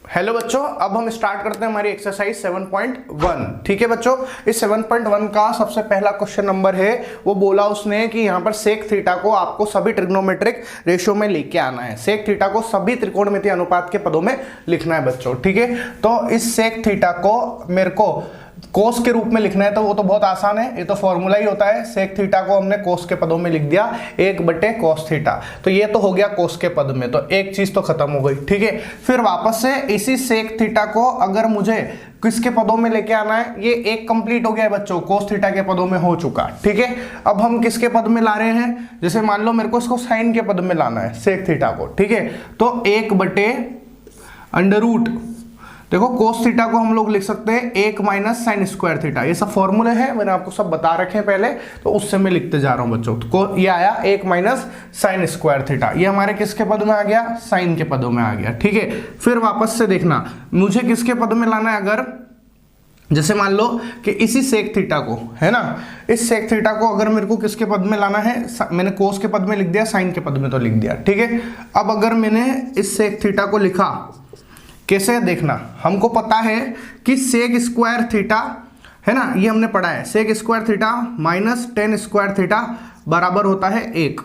Hello बच्चों, अब हम स्टार्ट करते हैं हमारी एक्सरसाइज 7.1। ठीक है बच्चों, इस 7.1 का सबसे पहला क्वेश्चन नंबर है, वो बोला उसने कि यहाँ पर सेक थीटा को आपको सभी ट्रिग्नोमेट्रिक रेशियो में लेके आना है। सेक थीटा को सभी त्रिकोणमितीय अनुपात के पदों में लिखना है बच्चों। ठीक है, तो इस सेक थीटा को मेरे को कोस के रूप में लिखना है, तो वो तो बहुत आसान है, ये तो फॉर्मूला ही होता है। सेक थीटा को हमने कोस के पदों में लिख दिया 1/cos थीटा, तो ये तो हो गया कोस के पद में, तो एक चीज तो खत्म हो गई। ठीक है, फिर वापस से इसी सेक थीटा को अगर मुझे किसके पदों में लेके आना है, ये एक कंप्लीट हो गया है बच्चों, कोस थीटा के पदों में हो चुका। ठीक है, अब हम किसके पद में ला रहे हैं, जैसे मान लो मेरे को इसको साइन के पद में लाना है सेक थीटा को। ठीक है, तो 1/√, देखो कोस थीटा को हम लोग लिख सकते हैं 1 माइनस साइन स्क्वायर थीटा। ये सब फॉर्मूले हैं, मैंने आपको सब बता रखे हैं पहले, तो उससे मैं लिखते जा रहा हूं बच्चों। तो ये आया 1 माइनस साइन स्क्वायर थीटा, ये हमारे किसके पद में आ गया, साइन के पदों में आ गया। ठीक है, फिर वापस से देखना मुझे किसके पद में लाना है, अगर जैसे मान लो कि इसी सेक थीटा को है ना, इस सेक थीटा को अगर मेरे को किसके पद में लाना है, मैंने कोस के पद में लिख दिया, साइन के पद में तो लिख दिया। ठीक है, अब अगर मैंने इस सेक थीटा को लिखा कैसे, देखना हमको पता है कि सेक स्क्वायर थीटा है ना, ये हमने पढ़ा है, sec square theta minus tan square theta बराबर होता है 1।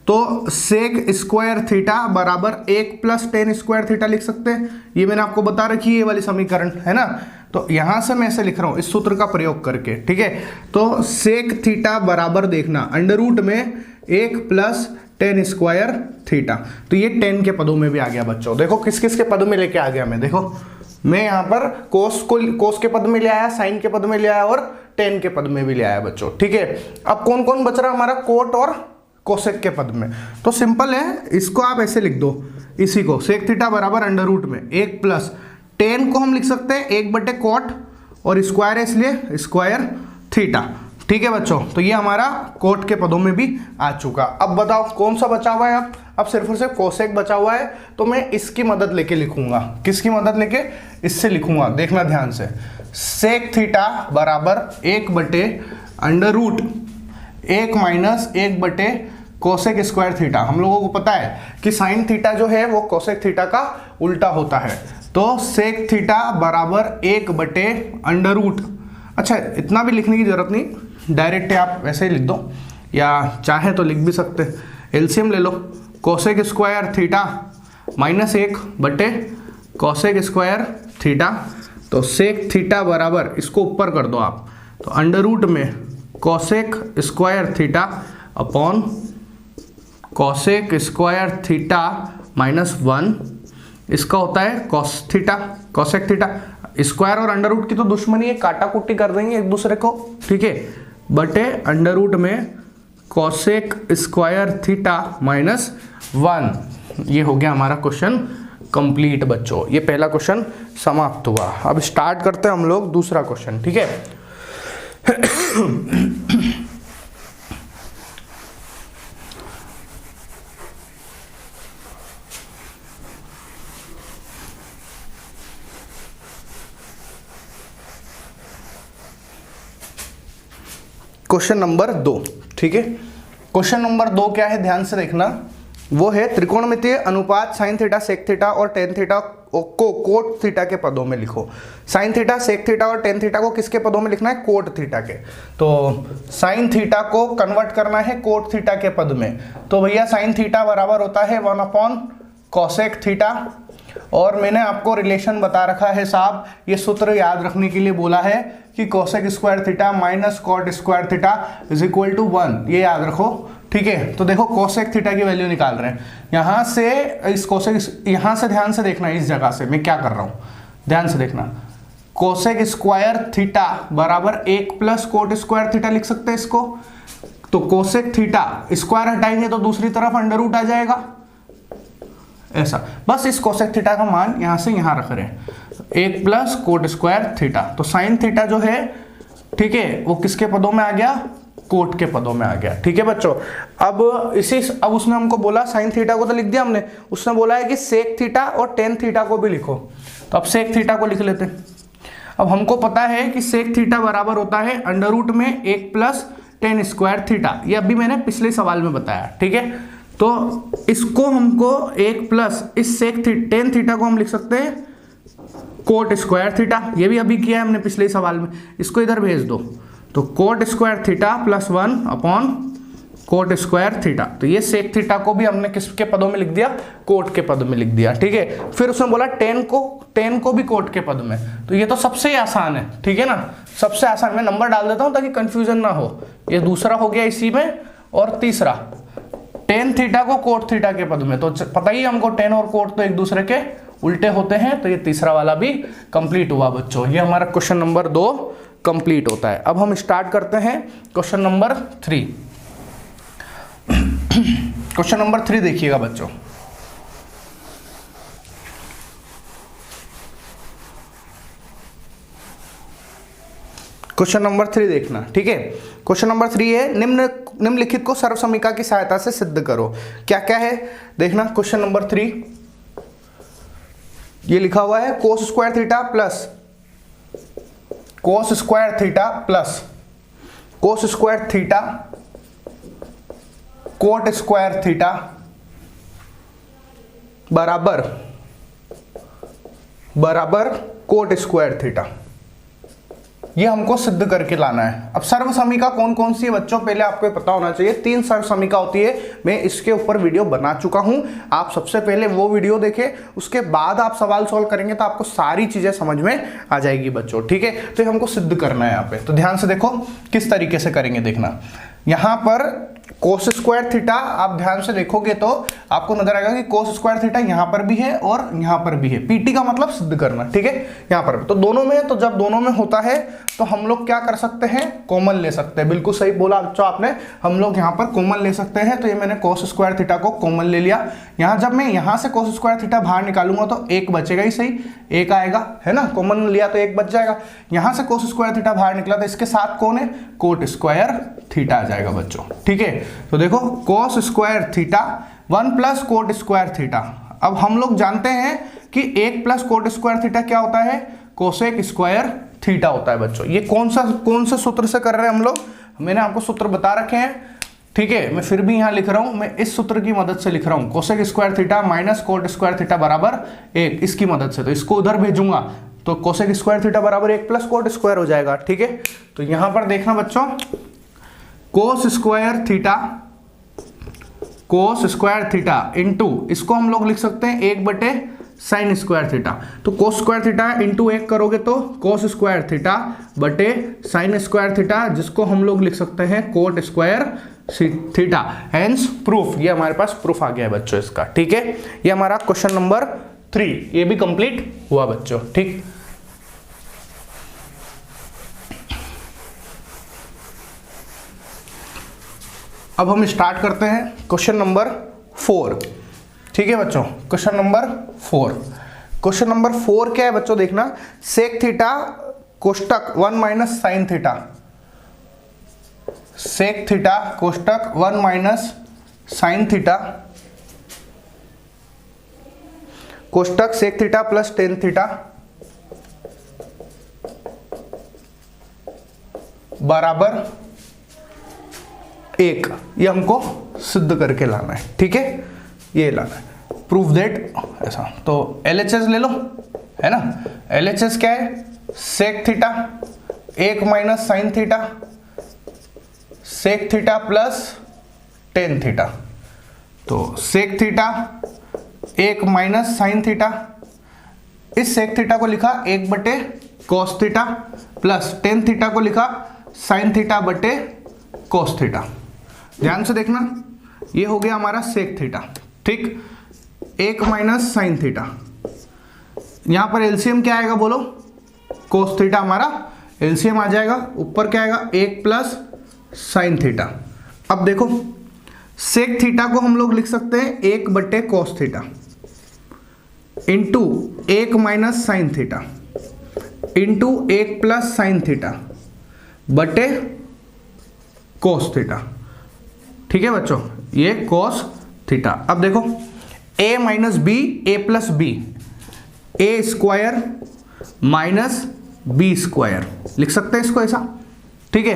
तो सेक स्क्वायर थीटा बराबर 1 प्लस टेन स्क्वायर थीटा लिख सकते हैं, ये मैंने आपको बता रखी है, ये वाली समीकरण है ना। तो यहां से मैं ऐसे लिख रहा हूं इस सूत्र का प्रयोग करके। ठीक है, तो सेक थीटा बराबर देखना √, में 1 प्लस टेन स्क्वायर थीटा, तो ये 10 के पदों में भी आ गया बच्चों। देखो किस किस के पदों में लेके आ गया मैं, देखो मैं यहाँ पर कोस के पद में ले आया, साइन के पद में ले आया और 10 के पद में भी ले आया बच्चों। ठीक है, अब कौन कौन बच रहा हमारा, कोट और कोसेक के पद में। तो सिंपल है, इसको आप ऐसे लिख दो, इसी को सेक थीटा बराबर √, में 1 प्लस 10 को हम लिख सकते हैं 1/cot, और स्क्वायर है इसलिए स्क्वायर थीटा। ठीक है बच्चों, तो ये हमारा कोट के पदों में भी आ चुका। अब बताओ कौन सा बचा हुआ है, अब सिर्फ और सिर्फ कोसेक बचा हुआ है, तो मैं इसकी मदद लेके लिखूंगा। किसकी मदद लेके, इससे लिखूंगा, देखना ध्यान से। सेक थीटा बराबर 1/√, 1 माइनस 1/कोसेक स्क्वायर थीटा। हम लोगों को पता है कि साइन थीटा जो है वो कोसेक थीटा का उल्टा होता है, तो सेक थीटा बराबर 1/√। अच्छा, इतना भी लिखने की जरूरत नहीं, डायरेक्ट आप वैसे ही लिख दो, या चाहे तो लिख भी सकते, एलसीएम ले लो, कोसेक स्क्वायर थीटा माइनस 1/कोसेक स्क्वायर थीटा। तो सेक थीटा बराबर, इसको ऊपर कर दो आप, तो √, में cosec square theta upon cosec square theta minus 1, इसका होता है cos theta, cosec theta. Square और √, की तो दुश्मनी है, काटा कुट्टी कर देंगे एक दूसरे को। ठीक है, बटे √, में कोसेक स्क्वायर थीटा माइनस 1। ये हो गया हमारा क्वेश्चन कंप्लीट बच्चों, ये पहला क्वेश्चन समाप्त हुआ। अब स्टार्ट करते हैं हम लोग दूसरा क्वेश्चन। ठीक है, क्वेश्चन नंबर 2। ठीक है, क्वेश्चन नंबर 2 क्या है, ध्यान से देखना, वो है त्रिकोणमितीय अनुपात साइन थीटा सेक थीटा और टेन थीटा को कोट थीटा के पदों में लिखो। साइन थीटा सेक थीटा और टेन थीटा को किसके पदों में लिखना है, कोट थीटा के। तो साइन थीटा को कन्वर्ट करना है कोट थीटा के पद में, तो भैया साइन थीटा बराबर होता है 1/कोसेक थीटा, और मैंने आपको रिलेशन बता रखा है साहब, ये सूत्र याद रखने के लिए बोला है कि cosec square theta minus cot square theta is equal to 1, ये याद रखो। ठीक है, तो देखो कोसेक थीटा की वैल्यू निकाल रहे हैं, यहां से इस कोसेक, यहां से ध्यान से देखना, इस जगह से मैं क्या कर रहा हूं, ध्यान से देखना, कोसेक स्क्वायर थीटा बराबर 1 प्लस कोट स्क्वायर थीटा लिख सकते हैं इसको। तो कोसेक थीटा स्क्वायर हटाएंगे तो दूसरी तरफ √, आ जाएगा ऐसा, बस इस कोसेक थीटा का मान यहां से यहां रख रहे हैं, 1 प्लस कोट स्क्वायर थीटा। तो साइन थीटा जो है, ठीक है, वो किसके पदों में आ गया, कोट के पदों में आ गया। ठीक है बच्चों, अब उसने हमको बोला साइन थीटा को तो लिख दिया हमने, उसने बोला है कि सेक थीटा और टेन थीटा को भी लिखो, तो अब सेक थीटा को लिख लेते हैं। अब हमको पता है कि सेक थीटा बराबर होता है √, में 1 प्लस टेन स्क्वायर थीटा, ये अभी मैंने पिछले सवाल में बताया। ठीक है, तो इसको हमको 1 प्लस इस सेक टेन थीटा को हम लिख सकते हैं कोट स्क्वायर थीटा, ये भी अभी किया है हमने पिछले सवाल में, इसको इधर भेज दो, तो coat square theta plus 1 upon coat square theta. तो ये सेक थीटा को भी हमने किसके पदों में लिख दिया, कोट के पद में लिख दिया, ठीक है। फिर उसने बोला टेन को भी कोट के पद में, तो ये तो सबसे ही आसान है, ठीक है ना, सबसे आसान। मैं नंबर डाल देता हूं ताकि कंफ्यूजन ना हो। ये दूसरा हो गया इसी में, और तीसरा टेन थीटा को कोट थीटा के पद में, तो पता ही हमको टेन और कोट तो एक दूसरे के उल्टे होते हैं, तो ये तीसरा वाला भी कंप्लीट हुआ बच्चों। ये हमारा क्वेश्चन नंबर 2 कंप्लीट होता है। अब हम स्टार्ट करते हैं क्वेश्चन नंबर 3। क्वेश्चन नंबर 3 देखिएगा बच्चों। क्वेश्चन नंबर 3 देखना, ठीक है। क्वेश्चन नंबर 3 है निम्नलिखित को सर्वसमीका की सहायता से सिद्ध करो। क्या क्या है देखना। क्वेश्चन नंबर 3 ये लिखा हुआ है कोस square theta plus cos square theta plus cos square theta coat square theta बराबर कोट स्क्वायर थीटा, ये हमको सिद्ध करके लाना है। अब सर्वसमीका कौन कौन सी है बच्चों, पहले आपको पता होना चाहिए। 3 सर्वसमीका होती है, मैं इसके ऊपर वीडियो बना चुका हूं, आप सबसे पहले वो वीडियो देखें, उसके बाद आप सवाल सॉल्व करेंगे तो आपको सारी चीजें समझ में आ जाएगी बच्चों, ठीक है। तो ये हमको सिद्ध करना है यहाँ पे, तो ध्यान से देखो किस तरीके से करेंगे देखना। यहां पर कोस स्क्वायर थीटा आप ध्यान से देखोगे तो आपको नजर आएगा कि कोस स्क्वायर थीटा यहां पर भी है और यहां पर भी है। पीटी का मतलब सिद्ध करना, ठीक है। यहां पर तो दोनों में है, तो जब दोनों में होता है तो हम लोग क्या कर सकते हैं, कॉमन ले सकते हैं। बिल्कुल सही बोला बच्चों आपने, हम लोग यहां पर कॉमन ले सकते हैं। तो ये मैंने कोस स्क्वायर थीटा को कॉमन ले लिया। यहां जब मैं यहां से कोस स्क्वायर थीटा बाहर निकालूंगा तो एक बचेगा ही, सही, एक आएगा, है ना, कॉमन लिया तो एक बच जाएगा। यहां से कोस स्क्वायर थीटा बाहर निकला तो इसके साथ कौन है, कोट स्क्वायर थीटा आ जाएगा बच्चों, ठीक है। तो देखो कोस square theta 1 plus coat square theta. अब हम लोग जानते हैं कि 1 प्लस कोट स्क्वायर थीटा क्या होता है, कोसेक स्क्वायर थीटा होता है बच्चों। ये कौन सा सूत्र से कर रहे हैं हम लोग, मैंने आपको सूत्र बता रखे हैं, ठीक है। मैं फिर भी यहां लिख रहा हूं, मैं इस सूत्र की मदद से लिख रहा हूं, cosec square theta minus cot square theta बराबर 1, इसकी मदद से। तो इसको उधर भेजूंगा तो कोसेक स्क्वायर थीटा बराबर 1 प्लस कोट स्क्वायर हो जाएगा, ठीक है। तो यहां पर देखना बच्चों, कोस स्क्वायर थीटा इंटू, इसको हम लोग लिख सकते हैं 1 बटे साइन स्क्वायर थीटा। तो कोस स्क्वायर थीटा इंटू 1 करोगे तो कोस स्क्वायर थीटा बटे साइन स्क्वायर थीटा, जिसको हम लोग लिख सकते हैं coat square theta. Hence proof, ये हमारे पास प्रूफ आ गया है बच्चों इसका, ठीक है। ये हमारा क्वेश्चन नंबर 3 ये भी कंप्लीट हुआ बच्चों, ठीक। अब हम स्टार्ट करते हैं क्वेश्चन नंबर 4, ठीक है बच्चों। क्वेश्चन नंबर 4, क्वेश्चन नंबर 4 क्या है बच्चों देखना, सेक थीटा कोष्टक 1 minus sine theta, sec theta कोष्टक 1 माइनस साइन थीटा कोष्टक sec theta plus tan theta बराबर 1, ये हमको सिद्ध करके लाना है, ठीक है, ये लाना है, प्रूफ दैट ऐसा। तो LHS ले लो, है ना। LHS क्या है, sec theta 1 minus sine theta sec theta plus tan theta. तो sec theta 1 minus sine theta, इस सेक थीटा को लिखा 1 बटे cos theta plus tan theta को लिखा साइन थीटा बटे कॉस थीटा। ध्यान से देखना, ये हो गया हमारा सेक थीटा, ठीक, 1 माइनस साइन थीटा। यहां पर एलसीएम क्या आएगा बोलो, कोस थीटा हमारा एलसीएम आ जाएगा, ऊपर क्या आएगा 1 प्लस साइन थीटा। अब देखो सेक थीटा को हम लोग लिख सकते हैं 1 बटे cos theta into 1 minus sine theta into 1 plus sine theta बटे कॉस थीटा, ठीक है बच्चों, ये कॉस थीटा। अब देखो a minus B A plus B, A square minus B square लिख सकते हैं इसको ऐसा, ठीक है,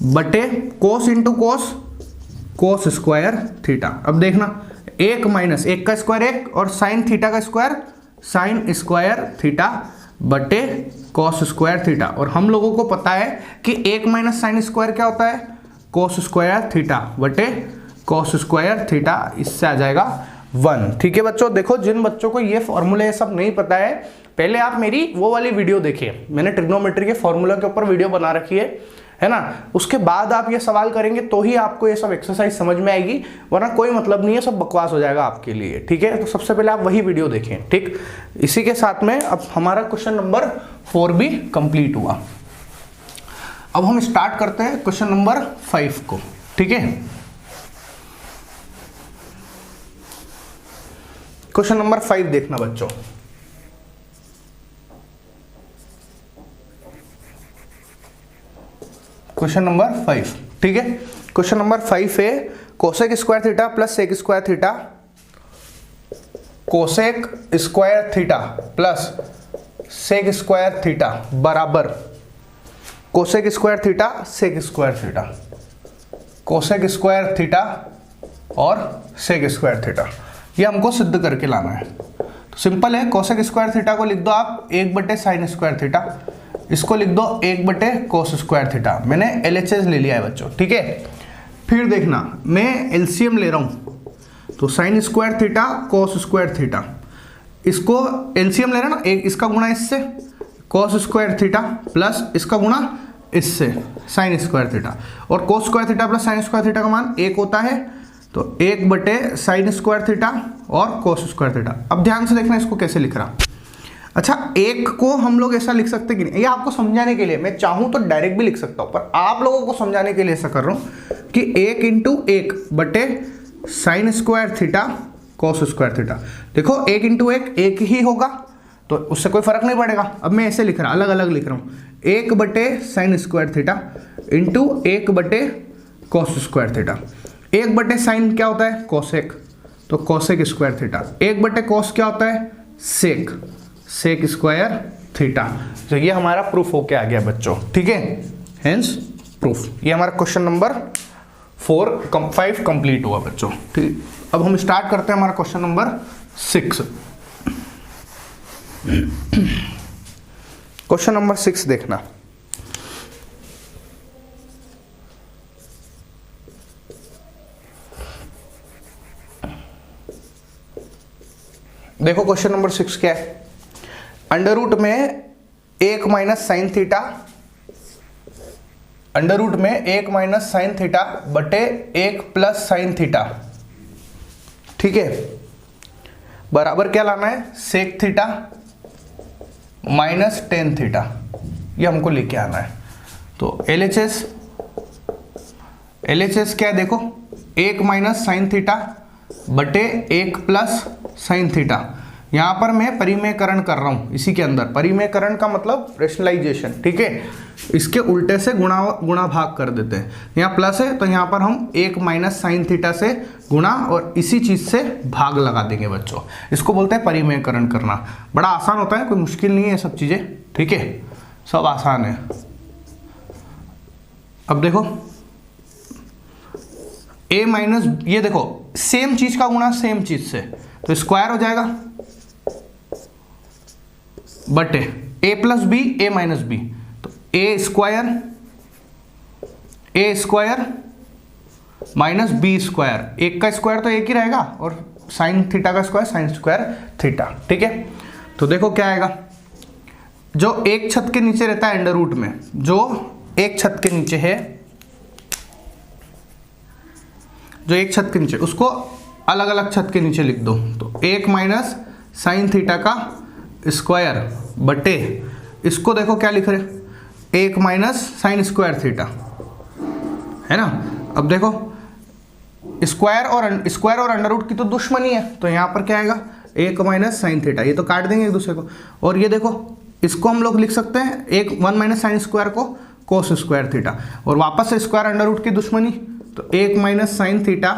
बटे cos into cos, cos square theta. अब देखना 1 माइनस 1 का स्क्वायर 1 और साइन थीटा का स्क्वायर साइन स्क्वायर थीटा बटे कॉस स्क्वायर थीटा। और हम लोगों को पता है कि 1 माइनस साइन स्क्वायर क्या होता है, कॉस स्क्वायर थीटा बटे कॉस स्क्वायर थीटा, इससे आ जाएगा 1। ठीक है बच्चों, देखो जिन बच्चों को ये फॉर्मूले ये सब नहीं पता है, पहले आप मेरी वो वाली वीडियो देखिए, मैंने ट्रिग्नोमेट्री के फॉर्मूला के ऊपर वीडियो बना रखी है ना, उसके बाद आप ये सवाल करेंगे तो ही आपको ये सब एक्सरसाइज समझ में आएगी, वरना कोई मतलब नहीं है, सब बकवास हो जाएगा आपके लिए। ठीक है, तो सबसे पहले आप वही वीडियो देखें। ठीक, इसी के साथ में अब हमारा क्वेश्चन नंबर 4 भी कंप्लीट हुआ। अब हम स्टार्ट करते हैं क्वेश्चन नंबर 5 को। ठीक है, क्वेश्चन नंबर 5 देखना बच्चों। क्वेश्चन नंबर 5, ठीक है, क्वेश्चन नंबर 5 है cosec square theta plus sec square theta, cosec square theta plus sec square theta बराबर cosec square theta sec square theta, cosec square theta और सेक स्क्वायर थीटा, ये हमको सिद्ध करके लाना है। तो सिंपल है, कोसेक स्क्वायर थीटा को लिख दो आप 1 बटे साइन स्क्वायर थीटा, इसको लिख दो 1 बटे कोस स्क्वायर थीटा। मैंने LHS ले लिया है बच्चों। ठीक है, फिर देखना मैं एलसीएम ले रहा हूं, तो sign square theta cos square theta, इसको एलसीएम ले रहा ना, एक इसका गुणा इससे कोस स्क्वायर थीटा प्लस इसका गुणा इससे साइन स्क्वायर थीटा, और कोस square theta plus sine square theta का मान 1 होता है, तो 1 बटे साइन स्क्वायर थीटा और कोस स्क्वायर थीटा। अब ध्यान से देखना इसको कैसे लिख रहा। अच्छा, 1 को हम लोग ऐसा लिख सकते कि नहीं, ये आपको समझाने के लिए, मैं चाहूं तो डायरेक्ट भी लिख सकता हूं, पर आप लोगों को समझाने के लिए ऐसा कर रहा हूं कि 1 इंटू 1 बटे sign square theta cos square theta. देखो 1 इंटू 1 1 ही होगा, तो उससे कोई फर्क नहीं पड़ेगा। अब मैं ऐसे लिख रहा, अलग अलग लिख रहा हूं, 1 बटे साइन स्क्वायर थीटा इंटू 1 बटे कोस स्क्वायर थीटा। 1 बटे साइन क्या होता है, कोसेक, तो कोसेक स्क्वायर थीटा। 1 बटे कोस क्या होता है, सेक, सेक स्क्वायर थीटा। तो ये हमारा प्रूफ होके आ गया बच्चों। ठीक है, हेंस प्रूफ। ये हमारा क्वेश्चन नंबर 5 कंप्लीट हुआ बच्चों। ठीक, अब हम स्टार्ट करते हैं हमारा क्वेश्चन नंबर 6। क्वेश्चन नंबर 6 देखना। देखो क्वेश्चन नंबर 6 क्या है, अंडर रूट में 1 minus sine theta, under root में 1 माइनस साइन थीटा बटे 1 प्लस साइन थीटा। ठीक है, बराबर क्या लाना है, sec theta minus tan theta, ये हमको लेके आना है। तो LHS क्या है, देखो 1 माइनस साइन थीटा बटे 1 प्लस साइन थीटा। यहां पर मैं परिमेयकरण कर रहा हूं, इसी के अंदर परिमेयकरण का मतलब रेशनलाइजेशन। ठीक है, इसके उल्टे से गुणा भाग कर देते हैं, यहाँ प्लस है तो यहां पर हम 1 माइनस साइन थीटा से गुणा और इसी चीज से भाग लगा देंगे बच्चों। इसको बोलते हैं परिमेयकरण करना। बड़ा आसान होता है, कोई मुश्किल नहीं है सब चीजें। ठीक है, सब आसान है। अब देखो a माइनस, ये देखो सेम चीज का गुणा सेम चीज से, तो स्क्वायर हो जाएगा बटे a plus B A minus B, तो A square minus B square, एक का स्क्वायर तो एक ही रहेगा और साइन थीटा का स्क्वायर साइन स्क्वायर थीटा। ठीक है, तो देखो क्या आएगा, जो एक छत के नीचे रहता है अंडर रूट में, जो एक छत के नीचे है, जो एक छत के नीचे, उसको अलग अलग छत के नीचे लिख दो। तो 1 माइनस साइन थीटा का स्क्वायर बटे, इसको देखो क्या लिख रहे, 1 माइनस साइन स्क्वायर थीटा, है ना। अब देखो स्क्वायर और अंडर रूट की तो दुश्मनी है, तो यहां पर क्या आएगा, 1 माइनस साइन थीटा, ये तो काट देंगे एक दूसरे को। और ये देखो इसको हम लोग लिख सकते हैं 1 माइनस साइन स्क्वायर को कोस स्क्वायर थीटा, और वापस से स्क्वायर अंडर रूट की दुश्मनी, तो 1 माइनस साइन थीटा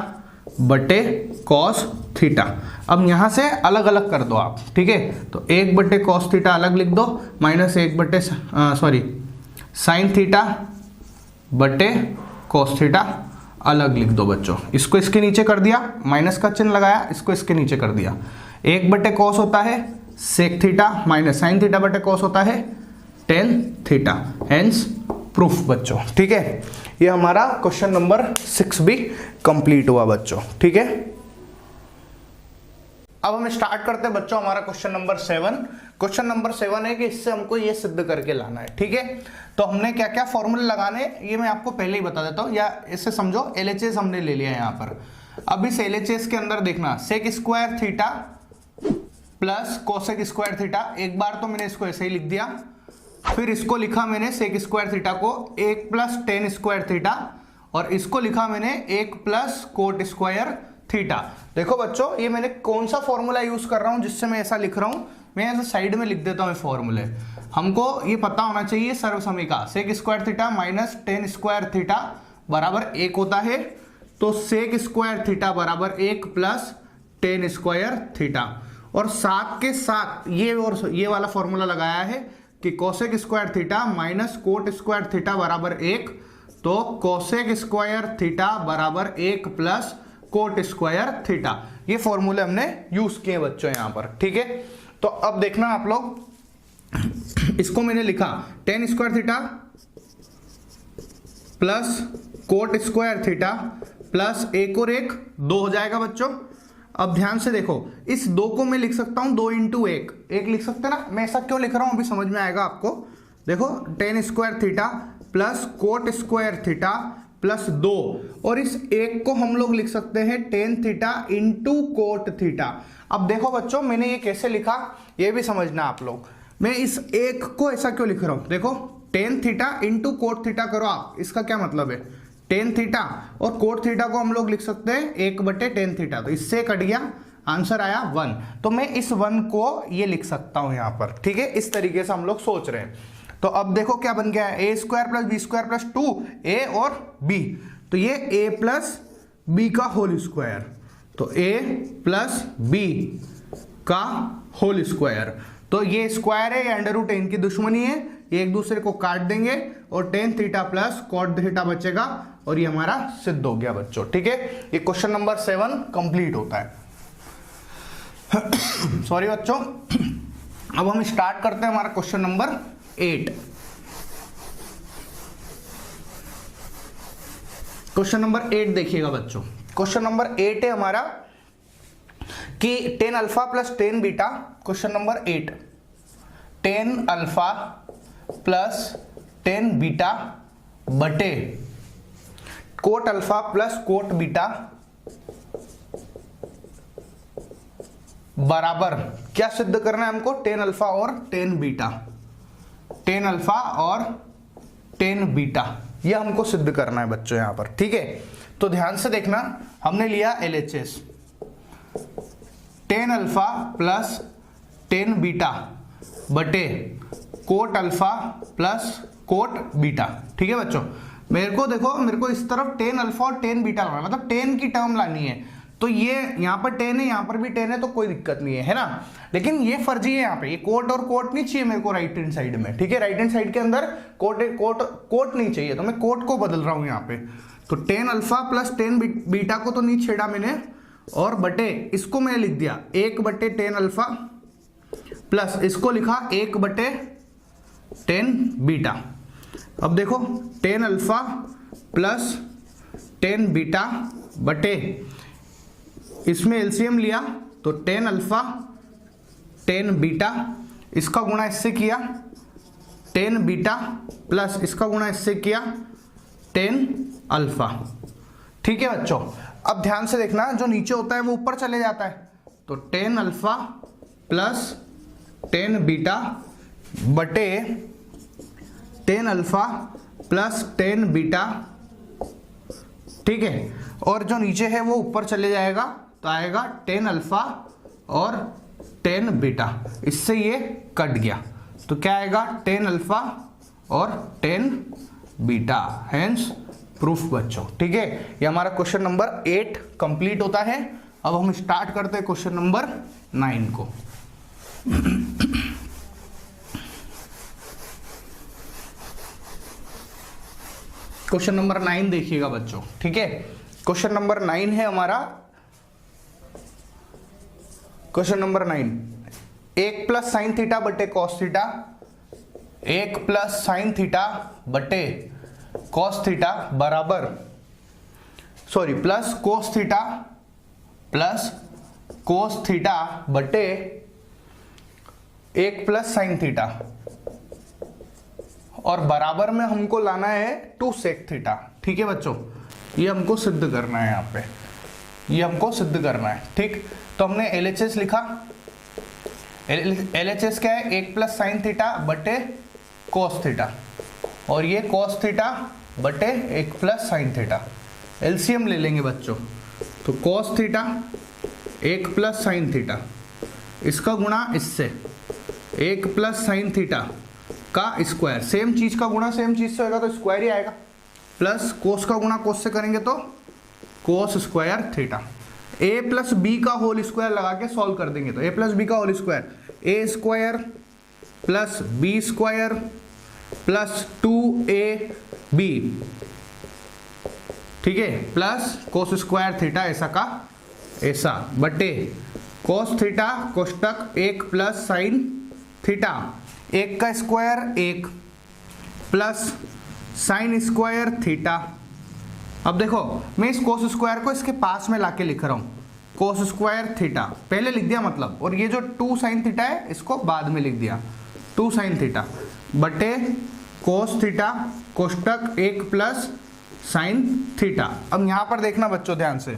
बटे कॉस थीटा। अब यहां से अलग अलग कर दो आप। ठीक है, तो 1 बटे कॉस थीटा अलग लिख दो, माइनस 1 बटे साइन थीटा बटे कॉस थीटा अलग लिख दो बच्चों। इसको इसके नीचे कर दिया, माइनस का चिन्ह लगाया, इसको इसके नीचे कर दिया। 1 बटे कॉस होता है sec theta minus sine theta बटे कॉस होता है टेन थीटा, हेंस प्रूफ बच्चों। ठीक है, ये हमारा क्वेश्चन नंबर 6 भी कंप्लीट हुआ बच्चों। ठीक है, अब हम स्टार्ट करते हैं बच्चों हमारा क्वेश्चन नंबर 7। क्वेश्चन नंबर 7 है कि इससे हमको ये सिद्ध करके लाना है। ठीक है, तो हमने क्या क्या फॉर्मूले लगाने ये मैं आपको पहले ही बता देता हूं, या इससे समझो LHS हमने ले लिया है यहाँ पर। अब इस LHS के अंदर देखना sec square theta plus cosec square theta, एक बार तो मैंने इसको ऐसे ही लिख दिया, फिर इसको लिखा मैंने सेक स्क्वायर थीटा को 1 प्लस टेन स्क्वायर थीटा, और इसको लिखा मैंने 1 प्लस कोट स्क्वायर थीटा। देखो बच्चों ये मैंने कौन सा फॉर्मूला यूज कर रहा हूं जिससे मैं ऐसा लिख रहा हूं, मैं ऐसे साइड में लिख देता हूं फॉर्मूले। हमको ये पता होना चाहिए सर्वसमीका sec square theta minus tan square theta बराबर 1 होता है, तो सेक स्क्वायर थीटा बराबर 1 प्लस टेन स्क्वायर थीटा, और साथ के साथ ये और ये वाला फॉर्मूला लगाया है कि cosec square theta minus cot square theta बराबर 1, तो कोसेक स्क्वायर थीटा बराबर 1 प्लस कोट स्क्वायर थीटा। ये फॉर्मूले हमने यूज किए बच्चों यहां पर। ठीक है, तो अब देखना आप लोग, इसको मैंने लिखा ten square theta plus coat square theta plus 1 और 1 2 हो जाएगा बच्चों। अब ध्यान से देखो, इस 2 को मैं लिख सकता हूं 2 इंटू 1 लिख सकते ना। मैं ऐसा क्यों लिख रहा हूं अभी समझ में आएगा आपको। देखो ten square theta plus coat square theta plus 2, और इस 1 को हम लोग लिख सकते हैं tan theta into cot theta. अब देखो बच्चों मैंने ये कैसे लिखा ये भी समझना आप लोग। मैं इस 1 को ऐसा क्यों लिख रहा हूं, देखो tan theta into cot theta करो आप, इसका क्या मतलब है टेन थीटा, और कोट थीटा को हम लोग लिख सकते हैं 1 बटे टेन थीटा, तो इससे कट गया, आंसर आया 1। तो मैं इस 1 को ये लिख सकता हूं यहां पर। ठीक है, इस तरीके से हम लोग सोच रहे हैं। तो अब देखो क्या बन गया है, A square plus B square plus 2a और b, तो ये a प्लस बी का होल स्क्वायर, तो a प्लस बी का होल स्क्वायर, तो ये स्क्वायर है, ये अंडर रूट इनकी दुश्मनी है, ये एक दूसरे को काट देंगे और tan theta plus cot theta बचेगा, और ये हमारा सिद्ध हो गया बच्चों। ठीक है, ये क्वेश्चन नंबर 7 कंप्लीट होता है। सॉरी बच्चों, अब हम स्टार्ट करते हैं हमारा क्वेश्चन नंबर 8। क्वेश्चन नंबर 8 देखिएगा बच्चों। क्वेश्चन नंबर 8 है हमारा कि tan alpha plus tan beta, question number 8, tan alpha plus tan beta बटे cot alpha plus cot beta बराबर क्या सिद्ध करना है हमको, टेन अल्फा और टेन बीटा, टेन अल्फा और टेन बीटा, यह हमको सिद्ध करना है बच्चों यहां पर। ठीक है, तो ध्यान से देखना, हमने लिया LHS tan alpha plus tan beta बटे cot alpha plus cot beta. ठीक है बच्चों, मेरे को देखो, मेरे को इस तरफ टेन अल्फा और टेन बीटा लाना, मतलब टेन की टर्म लानी है, तो ये यहाँ पर 10 है, यहाँ पर भी 10 है, तो कोई दिक्कत नहीं है ना। लेकिन ये फर्जी है यहाँ पे, ये कोट और कोट नहीं चाहिए मेरे को राइट हैंड साइड में। ठीक है, राइट हैंड साइड के अंदर कोट नहीं चाहिए, तो मैं कोट को बदल रहा हूँ यहाँ पे। तो tan alpha plus tan beta को तो नहीं छेड़ा मैंने, और बटे इसको मैंने लिख दिया 1 बटे टेन अल्फा प्लस इसको लिखा 1 बटे टेन बीटा। अब देखो ten alpha plus tan beta बटे, इसमें एलसीएम लिया तो टेन अल्फा टेन बीटा, इसका गुणा इससे किया टेन बीटा प्लस इसका गुणा इससे किया टेन अल्फा। ठीक है बच्चों, अब ध्यान से देखना, जो नीचे होता है वो ऊपर चले जाता है, तो tan alpha plus tan beta बटे tan alpha plus tan beta. ठीक है, और जो नीचे है वो ऊपर चले जाएगा, तो आएगा टेन अल्फा और टेन बीटा, इससे ये कट गया, तो क्या आएगा टेन अल्फा और टेन बीटा, हेंस प्रूफ बच्चों। ठीक है, ये हमारा क्वेश्चन नंबर 8 कंप्लीट होता है। अब हम स्टार्ट करते हैं क्वेश्चन नंबर 9 को। क्वेश्चन नंबर 9 देखिएगा बच्चों। ठीक है, क्वेश्चन नंबर 9 है हमारा, question number 9 1 plus sine theta बटे cos theta, 1 plus sine theta बटे कॉस थीटा बराबर, सॉरी प्लस कोस थीटा बटे 1 प्लस साइन थीटा, और बराबर में हमको लाना है 2 सेक थीटा। ठीक है बच्चों, ये हमको सिद्ध करना है, यहाँ पे ये हमको सिद्ध करना है। ठीक, तो हमने LHS लिखा, LHS क्या है, 1 प्लस साइन थीटा बटे कोस थीटा, और ये कोस थीटा बटे 1 प्लस साइन थीटा। एलसीएम ले लेंगे बच्चों, तो cos theta 1 plus sine theta, इसका गुणा इससे 1 प्लस साइन थीटा का स्क्वायर, सेम चीज का गुणा सेम चीज से होगा तो स्क्वायर ही आएगा, प्लस कोस का गुणा कोस से करेंगे तो cos square theta. a plus B का होल स्क्वायर लगा के सॉल्व कर देंगे तो a प्लस बी का whole square a square plus B square plus 2ab, ठीक है, प्लस कोस स्क्वायर थीटा ऐसा का ऐसा बटे कोस थीटा कोष्टक 1 प्लस साइन थीटा, 1 का square 1 plus sine square theta. अब देखो मैं इस कोस स्क्वायर को इसके पास में लाके लिख रहा हूं, कोस स्क्वायर थीटा पहले लिख दिया मतलब, और ये जो 2 साइन थीटा है इसको बाद में लिख दिया, 2 साइन थीटा बटे कोस थीटा कोष्टक 1 प्लस साइन थीटा। अब यहां पर देखना बच्चों ध्यान से,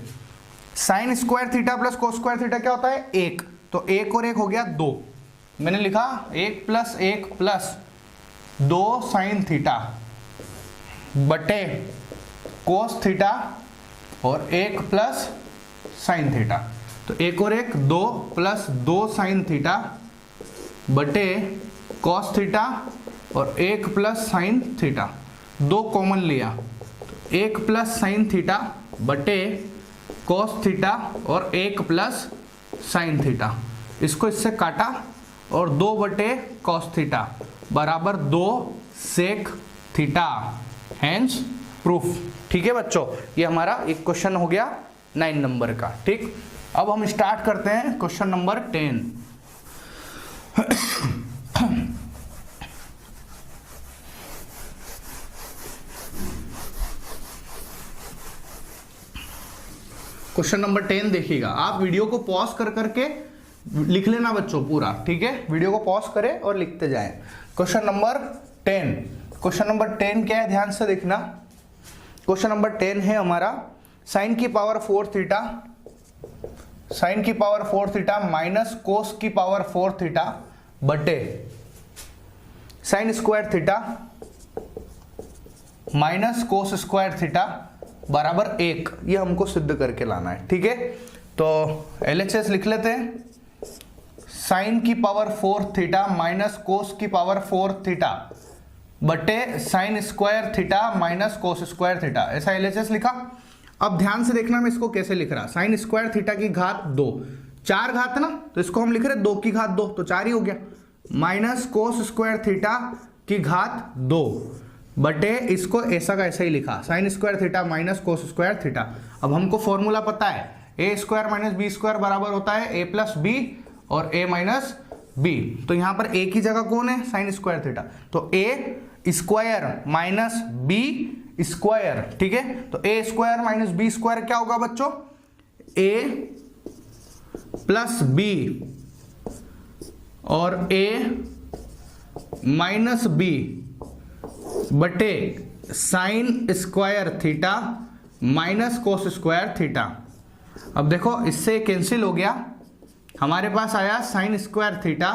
sine square theta plus cos square theta क्या होता है 1, तो 1 और 1 हो गया 2, मैंने लिखा 1 प्लस 2 साइन थीटा बटे कोस थीटा और 1 प्लस साइन थीटा, तो 1 और 1 2 प्लस 2 साइन थीटा बटे कॉस थीटा और 1 प्लस साइन थीटा, 2 कॉमन लिया, 1 प्लस साइन थीटा बटे कॉस थीटा और 1 प्लस साइन थीटा, इसको इससे काटा और 2 बटे कॉस थीटा बराबर 2 सेक थीटा, हेंस प्रूफ। ठीक है बच्चों, ये हमारा एक क्वेश्चन हो गया 9 नंबर का। ठीक, अब हम स्टार्ट करते हैं क्वेश्चन नंबर 10। क्वेश्चन नंबर 10 देखिएगा, आप वीडियो को पॉज कर करके लिख लेना बच्चों पूरा, ठीक है, वीडियो को पॉज करें और लिखते जाएं। क्वेश्चन नंबर 10, क्वेश्चन नंबर 10 क्या है ध्यान से देखना। क्वेश्चन नंबर 10 है हमारा साइन की पावर 4 थीटा, साइन की पावर 4 थीटा माइनस कोस की पावर 4 थीटा बटे साइन स्क्वायर थीटा माइनस कोस स्क्वायर थीटा बराबर 1, ये हमको सिद्ध करके लाना है। ठीक है, तो LHS लिख लेते हैं, साइन की पावर 4 थीटा माइनस कोस की पावर 4 थीटा बटे साइन स्क्वायर थीटा माइनस कोस स्क्वायर थीटा, ऐसा LHS लिखा। अब ध्यान से देखना मैं इसको कैसे लिख रहा, साइन स्क्वायर थीटा की घात 2, 4 घात ना, तो इसको हम लिख रहे 2 की घात 2, तो 4 ही हो गया, माइनस कोस स्क्वायर थीटा की घात 2 बटे इसको ऐसा का ऐसा ही लिखा, साइन स्क्वायर थीटा माइनस कोस स्क्वायर थीटा। अब हमको फॉर्मूला पता है, A square minus B square बराबर होता है ए प्लस बी और ए माइनस बी, तो यहां पर ए की जगह कौन है, साइन स्क्वायर थीटा, तो A square minus B square. ठीक है, तो A square minus B square क्या होगा बच्चों, ए प्लस बी और ए माइनस बी बटे साइन स्क्वायर थीटा माइनस कोस स्क्वायर थीटा। अब देखो इससे कैंसिल हो गया, हमारे पास आया sign square theta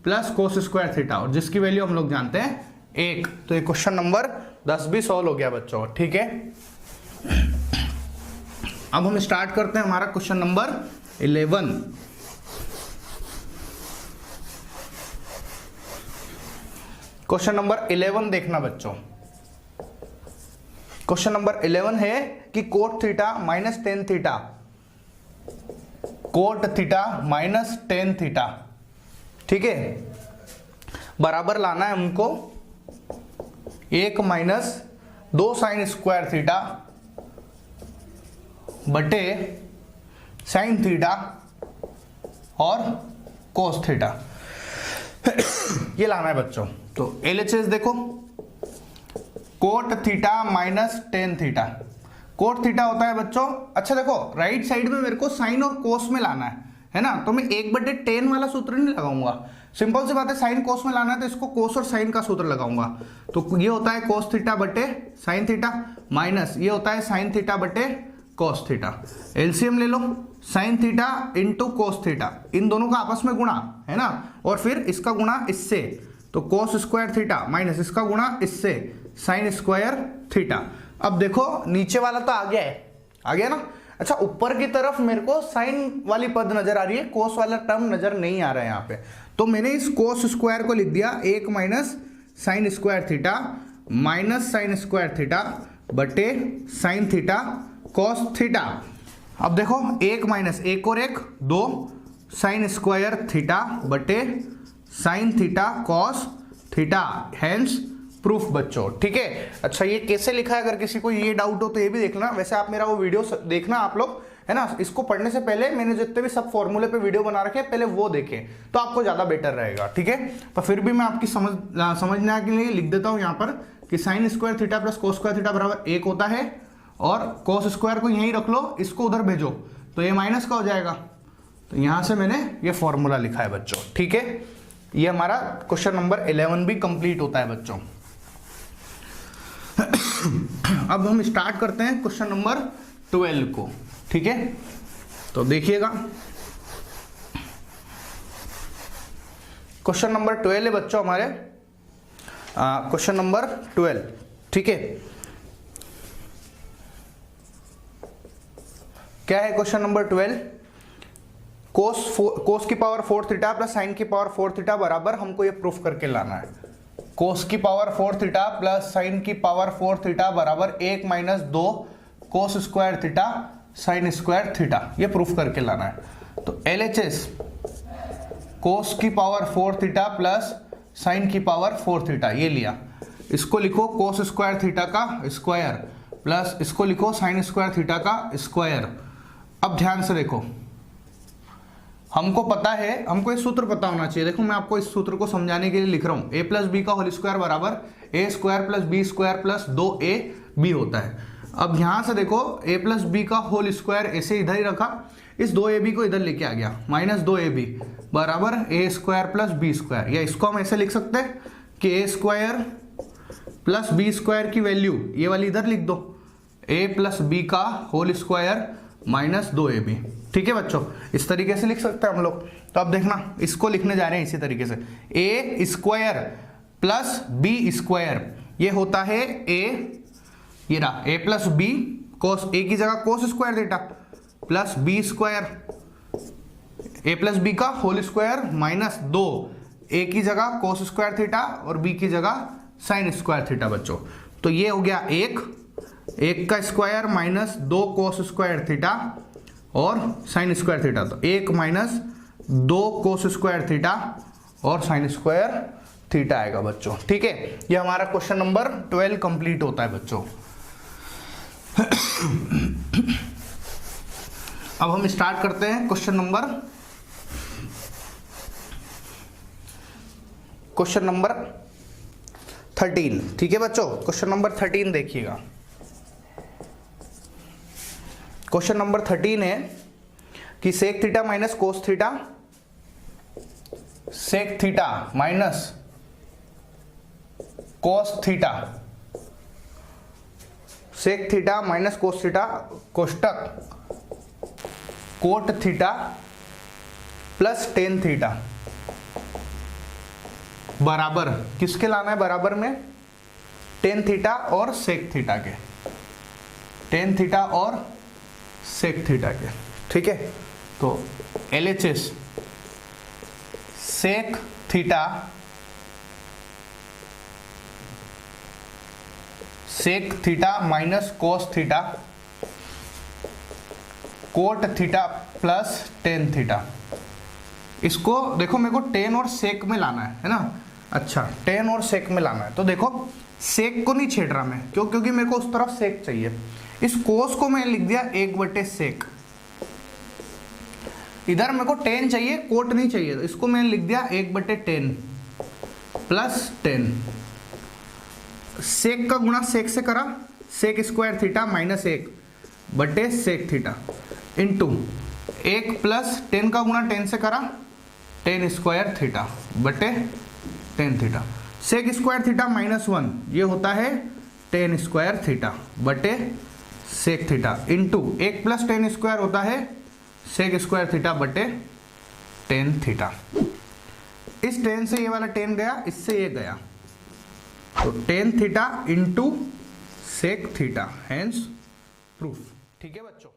plus cos square theta, और जिसकी वैल्यू हम लोग जानते हैं 1, तो ये क्वेश्चन नंबर 10 भी सॉल्व हो गया बच्चों। ठीक है, अब हम स्टार्ट करते हैं हमारा क्वेश्चन नंबर 11। क्वेश्चन नंबर 11 देखना बच्चों, क्वेश्चन नंबर 11 है कि cot theta minus tan theta, cot theta minus tan theta, ठीक है, बराबर लाना है हमको 1 माइनस 2 साइन स्क्वायर थीटा बटे साइन थीटा और कोस थीटा। ये लाना है बच्चों। तो LHS देखो, cot theta minus tan theta. Cot theta होता है बच्चों, अच्छा देखो राइट साइड में मेरे को साइन और कोस में लाना है ना, तो मैं 1/10 वाला सूत्र नहीं लगाऊंगा, सिंपल सी बात है, साइन कोस में लाना है तो इसको कोस और साइन का सूत्र लगाऊंगा। तो ये होता है कोस थीटा बटे साइन थीटा, माइनस ये होता है साइन थीटा बटे कोस थीटा। एलसीएम ले लो, sine theta into cos theta, इन दोनों का आपस में गुणा है ना, और फिर इसका गुणा इससे, तो कोस स्क्वायर थीटा माइनस इसका गुणा इससे साइन स्क्वायर थीटा। अब देखो नीचे वाला तो आ गया ना। अच्छा ऊपर की तरफ मेरे को साइन वाली पद नजर आ रही है, कोस वाला टर्म नजर नहीं आ रहा है यहाँ पे, तो मैंने इस कोस स्क्वायर को लिख दिया 1 minus sign square theta minus sign square theta बटे साइन थीटा कॉस थीटा। अब देखो 1 माइनस 1 और 1 2 साइन स्क्वायर थीटा बटे sine theta cos theta, hence proof बच्चों, ठीक है। अच्छा ये कैसे लिखा है, अगर किसी को ये डाउट हो तो ये भी देखना, वैसे आप मेरा वो वीडियो देखना आप लोग, है ना। इसको पढ़ने से पहले मैंने जितने भी सब फॉर्मूले पे वीडियो बना रखे पहले वो देखें तो आपको ज्यादा बेटर रहेगा, ठीक है। पर फिर भी मैं आपकी समझने के लिए लिख देता हूं यहाँ पर कि sign square theta plus cos square theta बराबर 1 होता है, और कोस स्क्वायर को यहीं रख लो, इसको उधर भेजो तो ये माइनस का हो जाएगा। तो यहां से मैंने ये फॉर्मूला लिखा है बच्चों, ठीक है। ये हमारा क्वेश्चन नंबर 11 भी कंप्लीट होता है बच्चों। अब हम स्टार्ट करते हैं क्वेश्चन नंबर 12 को, ठीक है। तो देखिएगा क्वेश्चन नंबर 12 है बच्चों हमारे, क्वेश्चन नंबर 12, ठीक है। क्या है क्वेश्चन नंबर 12? कोस की पावर 4 थीटा प्लस साइन की पावर 4 थीटा बराबर, हमको ये प्रूफ करके लाना है। कोस की पावर 4 थीटा प्लस साइन की पावर 4 थीटा बराबर 1 माइनस 2 कोस square theta sine square theta, ये प्रूफ करके लाना है। तो LHS कोस की पावर 4 थीटा प्लस साइन की पावर 4 थीटा ये लिया, इसको लिखो कोस स्क्वायर थीटा का स्क्वायर प्लस इसको लिखो साइन स्क्वायर थीटा का स्क्वायर। अब ध्यान से देखो, हमको पता है, हमको ये सूत्र पता होना चाहिए। देखो मैं आपको इस सूत्र को समझाने के लिए लिख रहा हूं, a प्लस बी का होल स्क्वायर बराबर a square plus B square plus 2ab होता है। अब यहां से देखो a प्लस बी का होल स्क्वायर ऐसे इधर ही रखा, इस 2ab को इधर लेके आ गया, माइनस 2ab बराबर a square plus B square, या इसको हम ऐसे लिख सकते हैं कि a square plus B square की वैल्यू ये वाली इधर लिख दो, a प्लस बी का होल स्क्वायर माइनस 2ab, ठीक है बच्चों। इस तरीके से लिख सकते हैं हम लोग। तो अब देखना इसको लिखने जा रहे हैं इसी तरीके से, a square plus B square, ये होता है a, ये रहा a plus B cos, a की जगह cos square theta plus B square, a plus B का होल स्क्वायर माइनस 2 a की जगह कोस स्क्वायर थीटा और b की जगह साइन स्क्वायर थीटा बच्चों। तो ये हो गया 1 का स्क्वायर माइनस 2 कोस स्क्वायर थीटा और साइन स्क्वायर थीटा, तो 1 माइनस 2 कोस स्क्वायर थीटा और साइन स्क्वायर थीटा आएगा बच्चों, ठीक है। ये हमारा क्वेश्चन नंबर 12 कंप्लीट होता है बच्चों। अब हम स्टार्ट करते हैं क्वेश्चन नंबर 13, ठीक है बच्चों। क्वेश्चन नंबर 13 देखिएगा, क्वेश्चन नंबर 13 है कि sec theta minus cos theta, sec theta minus cos theta, sec theta minus cos theta कोष्टक cot theta plus tan theta बराबर, किसके लाना है बराबर में? टेन थीटा और सेक थीटा के, टेन थीटा और सेक थीटा के, ठीक है। तो LHS sec theta, sec theta minus cos theta cot theta plus tan theta. इसको देखो मेरे को टेन और सेक में लाना है ना। अच्छा टेन और सेक में लाना है, तो देखो सेक को नहीं छेड़ रहा मैं, क्यों? क्योंकि मेरे को उस तरफ सेक चाहिए। इस कोस को मैंने लिख दिया 1/सेक, इधर मेरे को टेन चाहिए, कोट नहीं चाहिए, तो इसको मैंने लिख दिया 1/10, प्लस 10, सेक का गुणा सेक से करा, सेक स्क्वायर थीटा माइनस 1 बटे सेक थीटा इंटू 1 प्लस 10 का गुणा 10 से करा, 10 स्क्वायर थीटा बटे 10 थीटा। सेक स्क्वायर थीटा माइनस 1 ये होता है 10 स्क्वायर थीटा बटे sec theta into 1 plus 10 square होता है सेक स्क्वायर थीटा बटे 10 थीटा। इस 10 से ये वाला 10 गया, इससे ये गया, तो 10 theta into sec theta, hence proof. ठीक है बच्चों।